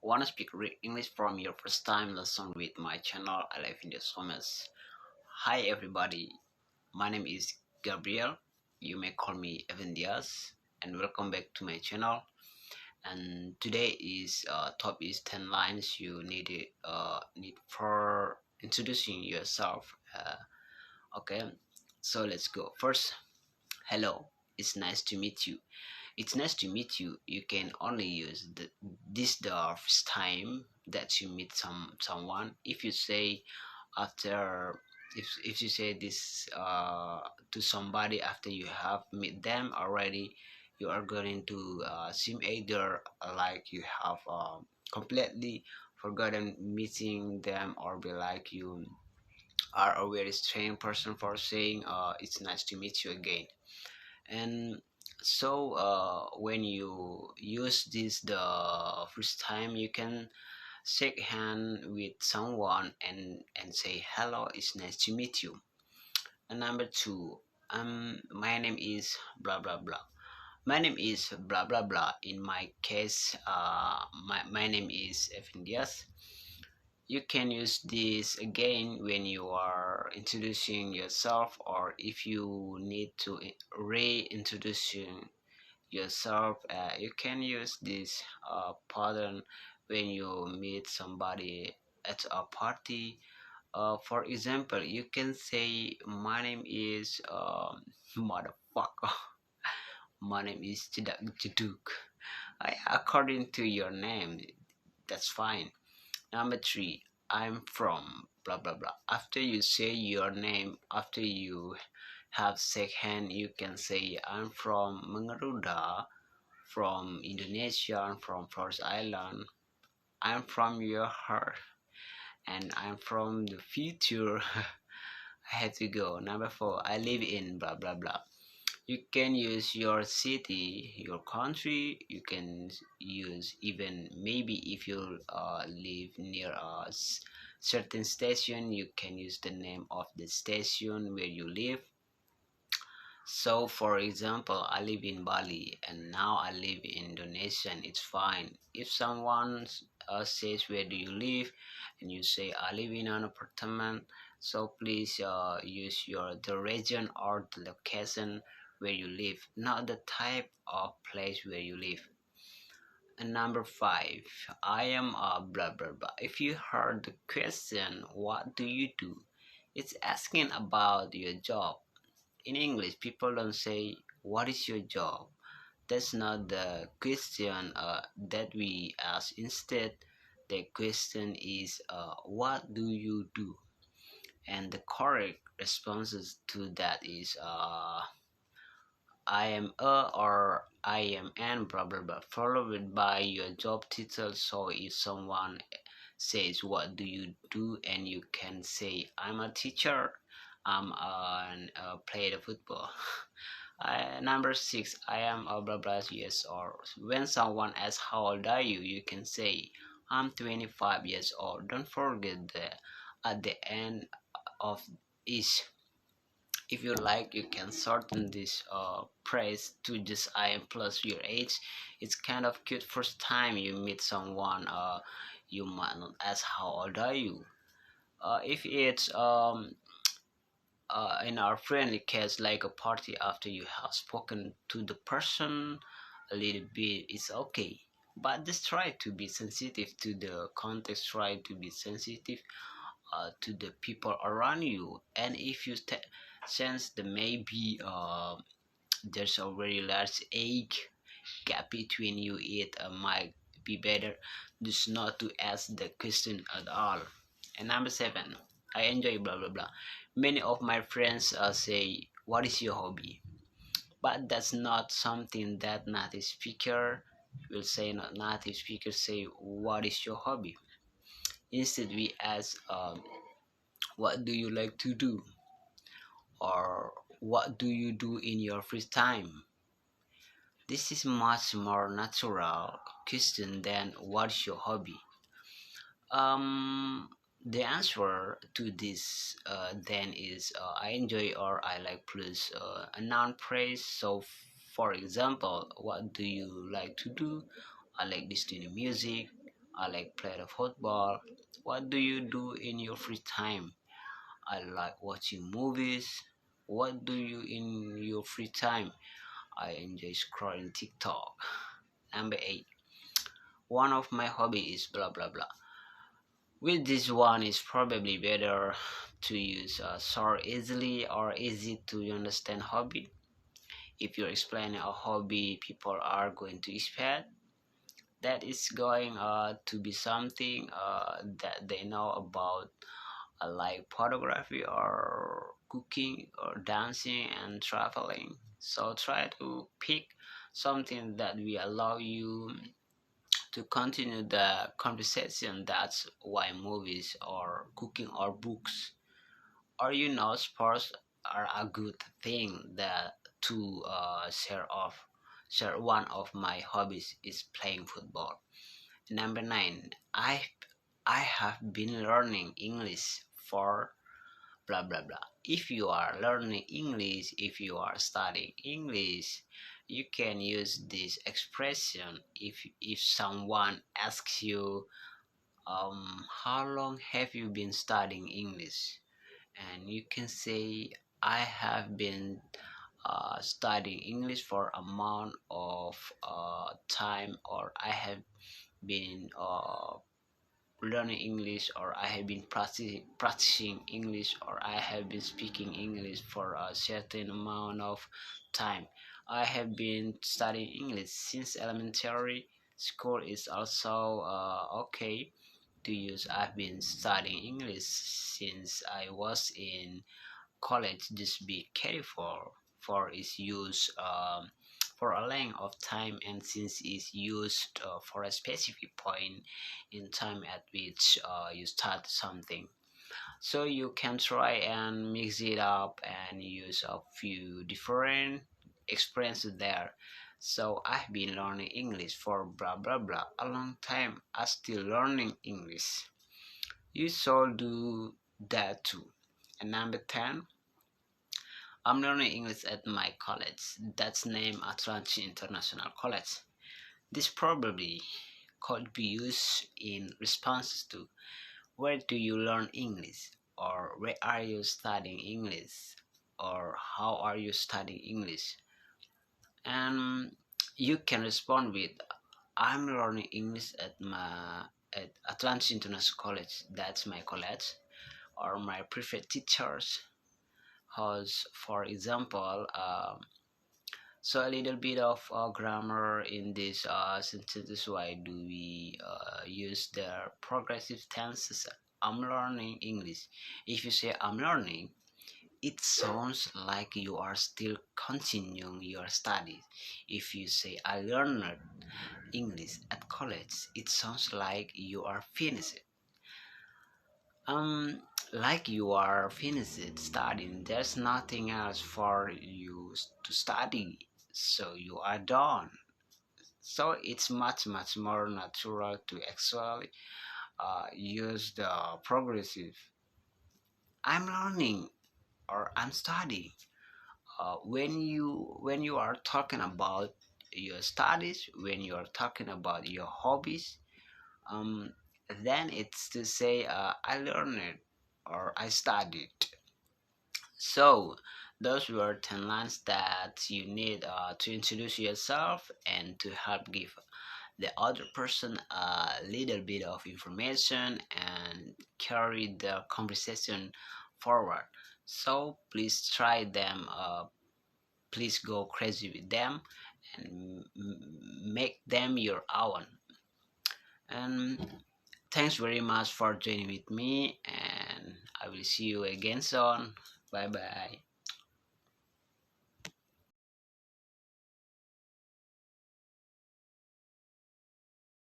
Wanna speak English from your first time lesson with my channel? I live in the summers. Hi everybody, my name is Gabriel. You may call me Evan Diaz, and welcome back to my channel. And today is top is 10 lines you need for introducing yourself. Okay, so let's go. First, hello. It's nice to meet you. It's nice to meet you. You can only use the first time that you meet someone. If you say after if you say this to somebody after you have met them already, you are going to seem either like you have completely forgotten meeting them, or be like you are a very strange person for saying it's nice to meet you again. And so when you use this the first time, you can shake hand with someone and say hello, it's nice to meet you. And number two, my name is blah blah blah. My name is blah blah blah. In my case, my name is Efindias. You can use this again when you are introducing yourself, or if you need to reintroducing yourself. You can use this pattern when you meet somebody at a party. For example, you can say, my name is motherfucker. My name is Jeduk. According to your name, that's fine. Number three, I'm from blah blah blah. After you say your name, after you have shake hand, you can say, I'm from Mengaruda, from Indonesia, I'm from Flores Island, I'm from your heart, and I'm from the future. I had to go. Number four, I live in blah blah blah. You can use your city, your country. You can use even maybe if you live near a certain station, you can use the name of the station where you live. So, for example, I live in Bali and now I live in Indonesia, and it's fine. If someone says, where do you live? And you say, I live in an apartment. So please use the region or the location where you live, not the type of place where you live. And number five, I am a blah blah blah. If you heard the question, what do you do? It's asking about your job. In English, people don't say, what is your job? That's not the question that we ask. Instead, the question is, what do you do? And the correct responses to that is, I am a, or I am an blah blah blah, followed by your job title. So if someone says, what do you do? And you can say, I'm a teacher, I'm an play the football. Number six, I am a blah blah, yes. Or when someone asks, how old are you? You can say, I'm 25 years old. Don't forget that at the end of each, if you like, you can shorten this praise to just I am plus your age. It's kind of cute. First time you meet someone, you might not ask, how old are you? If it's in our friendly case, like a party, after you have spoken to the person a little bit, it's okay. But just try to be sensitive to the context, try to be sensitive to the people around you. And if you sense that maybe there's a very large age gap between you, it might be better just not to ask the question at all. And number seven, I enjoy blah blah blah. Many of my friends say, what is your hobby? But that's not something that native speaker will say. Not native speakers say, what is your hobby? Instead, we ask, what do you like to do? Or what do you do in your free time? This is much more natural question than what's your hobby. Um, the answer to this then is, I enjoy or I like plus a noun phrase. So, for example, what do you like to do? I like listening to music. I like play the football. What do you do in your free time? I like watching movies. What do you in your free time? I enjoy scrolling TikTok. Number 8. One of my hobby is blah blah blah. With this one is probably better to use short easily or easy to understand hobby. If you're explaining a hobby, people are going to expect that is going to be something that they know about, like photography or cooking or dancing and traveling. So try to pick something that will allow you to continue the conversation. That's why movies or cooking or books or sports are a good thing that to share. One of my hobbies is playing football. Number 9. I have been learning English for blah blah blah. If you are learning English, if you are studying English, you can use this expression. If someone asks you, how long have you been studying English? And you can say, I have been studying English for a month of time, or I have been learning English, or I have been practicing English, or I have been speaking English for a certain amount of time. I have been studying English since elementary school is also okay to use. I've been studying English since I was in college. Just be careful for its use for a length of time, and since it's used for a specific point in time at which you start something. So you can try and mix it up and use a few different experiences there. So I've been learning English for blah blah blah a long time. I still learning English. You should do that too. And number 10, I'm learning English at my college. That's named Atlantic International College. This probably could be used in response to, where do you learn English? Or where are you studying English? Or how are you studying English? And you can respond with, I'm learning English at Atlantic International College. That's my college. Or my preferred teachers. Has, for example, so a little bit of grammar in this sentences. Why do we use the progressive tenses? I'm learning English. If you say I'm learning, it sounds like you are still continuing your studies. If you say I learned English at college, it sounds like you are finished. um like you are finished studying. There's nothing else for you to study, so you are done. So it's much more natural to actually use the progressive. I'm learning or I'm studying. When you are talking about your studies, when you are talking about your hobbies, um then it's to say, I learned or I studied. So those were 10 lines that you need to introduce yourself and to help give the other person a little bit of information and carry the conversation forward. So please try them, please go crazy with them and make them your own. And thanks very much for joining with me, and I will see you again soon. Bye bye.